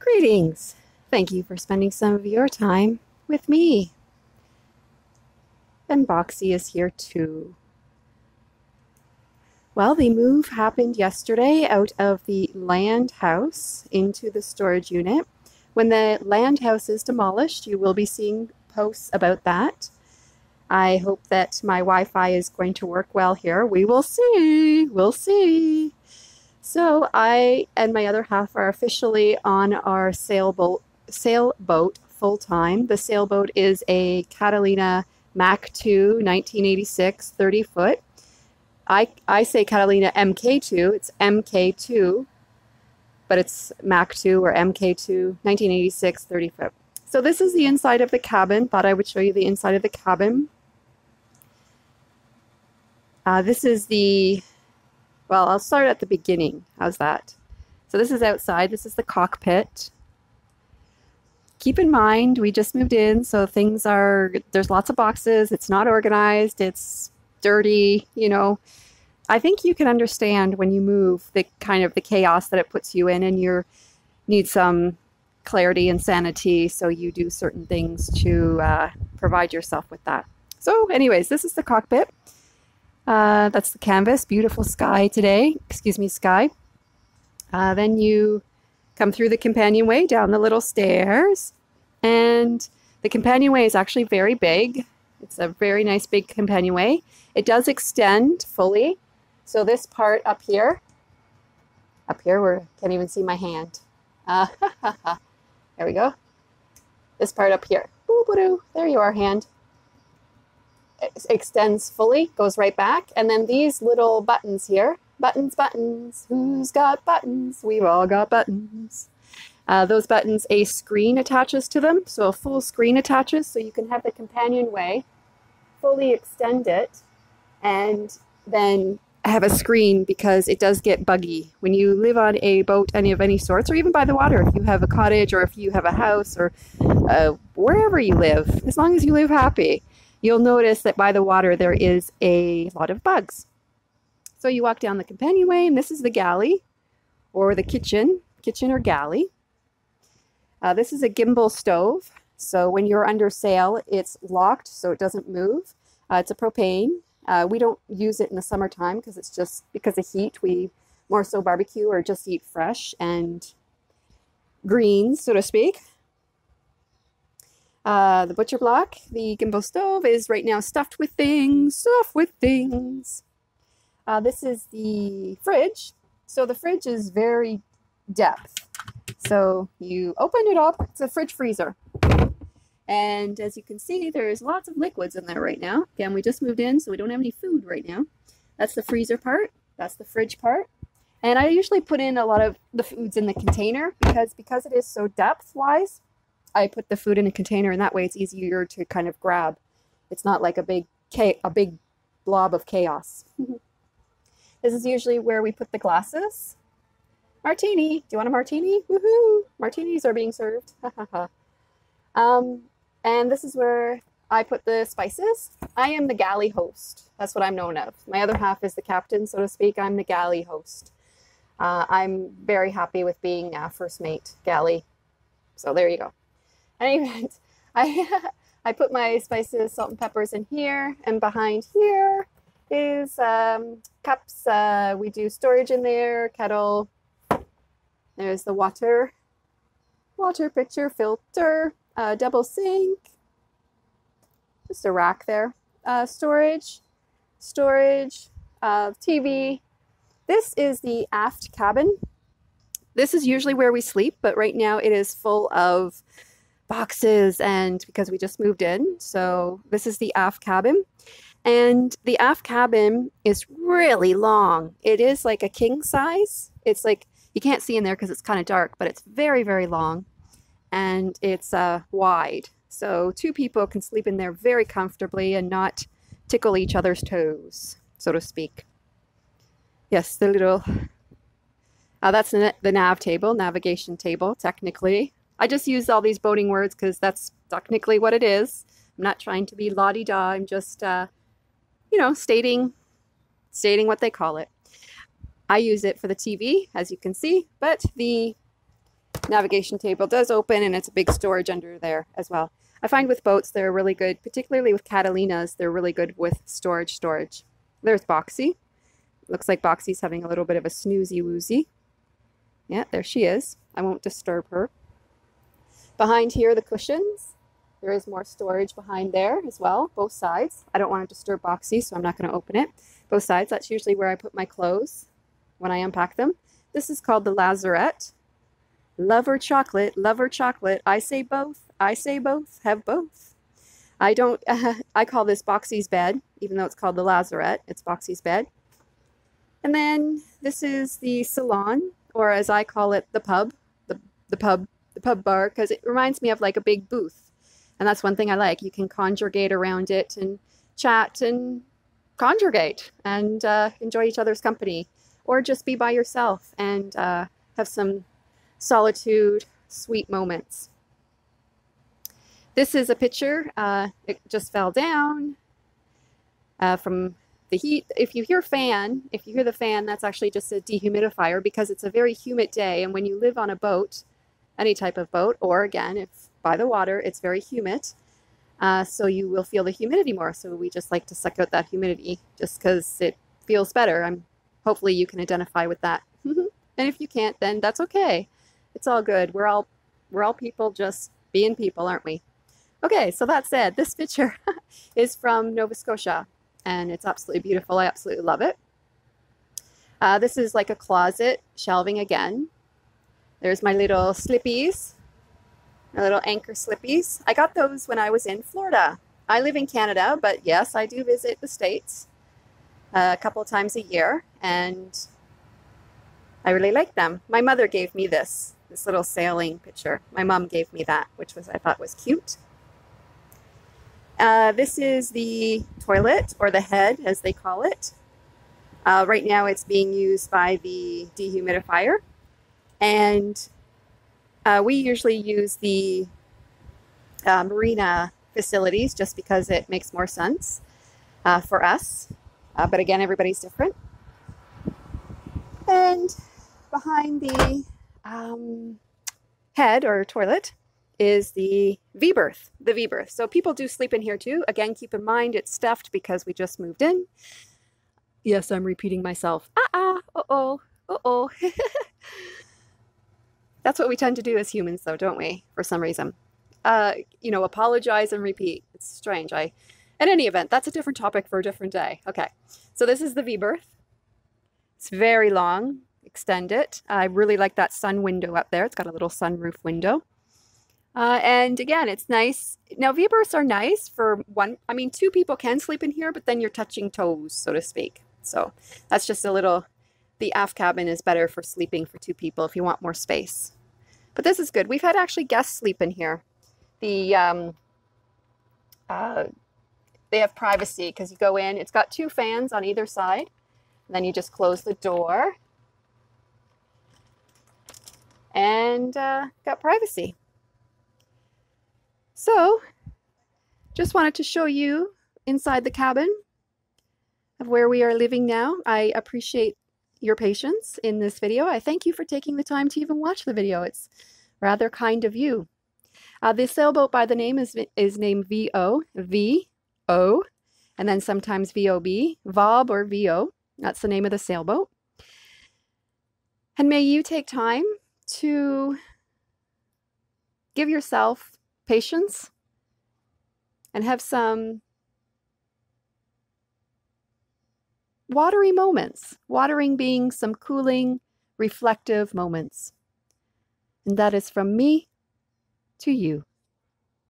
Greetings. Thank you for spending some of your time with me. And Boxy is here too. Well, the move happened yesterday out of the land house into the storage unit. When the land house is demolished, you will be seeing posts about that. I hope that my Wi-Fi is going to work well here. We will see. We'll see. So I and my other half are officially on our sailboat full-time. The sailboat is a Catalina Mach 2 1986 30-foot. I say Catalina MK2. It's MK2, but it's Mach 2 or MK2 1986 30-foot. So this is the inside of the cabin. Thought I would show you the inside of the cabin. This is the, well, I'll start at the beginning. How's that? So this is outside. This is the cockpit. Keep in mind, we just moved in, so there's lots of boxes. It's not organized. It's dirty, you know. I think you can understand when you move the kind of the chaos that it puts you in, and you need some clarity and sanity, so you do certain things to provide yourself with that. So anyways, this is the cockpit. That's the canvas. Beautiful sky today. Excuse me, sky. Then you come through the companionway down the little stairs. And the companionway is actually very big. It's a very nice big companionway. It does extend fully. So this part up here where I can't even see my hand. There we go. This part up here. Boo-boo-doo. There you are, hand. It extends fully, goes right back. And then these little buttons here, buttons, buttons, who's got buttons? We've all got buttons. Those buttons, a screen attaches to them. So a full screen attaches, so you can have the companionway fully extend it and then have a screen, because it does get buggy. When you live on a boat of any sorts, or even by the water, if you have a cottage or if you have a house or wherever you live, as long as you live happy, you'll notice that by the water there is a lot of bugs. So you walk down the companionway, and this is the galley, or the kitchen or galley. This is a gimbal stove. So when you're under sail, it's locked so it doesn't move. It's a propane. We don't use it in the summertime because it's just because of heat. We more so barbecue or just eat fresh and greens, so to speak. The butcher block, the gimbal stove, is right now stuffed with things. This is the fridge. So the fridge is very depth. So you open it up, it's a fridge freezer. And as you can see, there's lots of liquids in there right now. Again, we just moved in, so we don't have any food right now. That's the freezer part. That's the fridge part. And I usually put in a lot of the foods in the container because it is so depth-wise. I put the food in a container, and that way it's easier to kind of grab. It's not like a big blob of chaos. This is usually where we put the glasses. Martini. Do you want a martini? Woohoo! Martinis are being served. And this is where I put the spices. I am the galley host. That's what I'm known of. My other half is the captain, so to speak. I'm the galley host. I'm very happy with being first mate galley. So there you go. Anyway, I put my spices, salt and peppers in here, and behind here is cups. We do storage in there, kettle. There's the water pitcher, filter, double sink, just a rack there, storage, TV. This is the aft cabin. This is usually where we sleep, but right now it is full of boxes, and because we just moved in. So this is the aft cabin, and the aft cabin is really long. It is like a king size. It's like, you can't see in there because it's kind of dark, but it's very, very long, and it's wide. So two people can sleep in there very comfortably and not tickle each other's toes, so to speak. Yes, the little, that's the nav table, navigation table, technically. I just use all these boating words because that's technically what it is. I'm not trying to be la-di-da. I'm just, you know, stating what they call it. I use it for the TV, as you can see, but the navigation table does open, and it's a big storage under there as well. I find with boats, they're really good, particularly with Catalinas, they're really good with storage. There's Boxy. Looks like Boxy's having a little bit of a snoozy woozy. Yeah, there she is. I won't disturb her. Behind here, the cushions. There is more storage behind there as well, both sides. I don't want to disturb Boxy, so I'm not going to open it. Both sides, that's usually where I put my clothes when I unpack them. This is called the lazarette. Love or chocolate, I say both, have both. I don't, I call this Boxy's bed, even though it's called the lazarette, it's Boxy's bed. And then this is the salon, or as I call it, the pub, the pub bar, because it reminds me of like a big booth. And that's one thing I like. You can congregate around it and chat and congregate and enjoy each other's company, or just be by yourself and have some solitude, sweet moments. This is a picture. It just fell down from the heat. If you hear the fan, that's actually just a dehumidifier because it's a very humid day. And when you live on a boat, any type of boat, or again, if by the water, it's very humid. So you will feel the humidity more. So we just like to suck out that humidity just because it feels better. Hopefully you can identify with that. And if you can't, then that's okay. It's all good. We're all people just being people, aren't we? Okay, so that said, this picture is from Nova Scotia, and it's absolutely beautiful. I absolutely love it. This is like a closet, shelving again. There's my little slippies, my little anchor slippies. I got those when I was in Florida. I live in Canada, but yes, I do visit the States a couple of times a year, and I really like them. My mother gave me this little sailing picture. My mom gave me that, which I thought was cute. This is the toilet, or the head, as they call it. Right now it's being used by the dehumidifier. And we usually use the marina facilities just because it makes more sense for us. But again, everybody's different. And behind the head or toilet is the V-berth, So people do sleep in here too. Again, keep in mind it's stuffed because we just moved in. Yes, I'm repeating myself. Uh-oh. That's what we tend to do as humans though, don't we? For some reason. You know, apologize and repeat. It's strange. In any event, that's a different topic for a different day. Okay, so this is the V-berth. It's very long. Extend it. I really like that sun window up there. It's got a little sunroof window. And again, it's nice. Now, V-berths are nice for two people can sleep in here, but then you're touching toes, so to speak. So that's just a little, the aft cabin is better for sleeping for two people if you want more space. But this is good. We've had actually guests sleep in here. They have privacy because you go in, it's got 2 fans on either side. And then you just close the door. And got privacy. So, just wanted to show you inside the cabin of where we are living now. I appreciate your patience in this video. I thank you for taking the time to even watch the video. It's rather kind of you. The sailboat by the name is named VO, V-O, and then sometimes VOB, VOB or VO. That's the name of the sailboat. And may you take time to give yourself patience and have some watery moments. Watering being some cooling, reflective moments. And that is from me to you.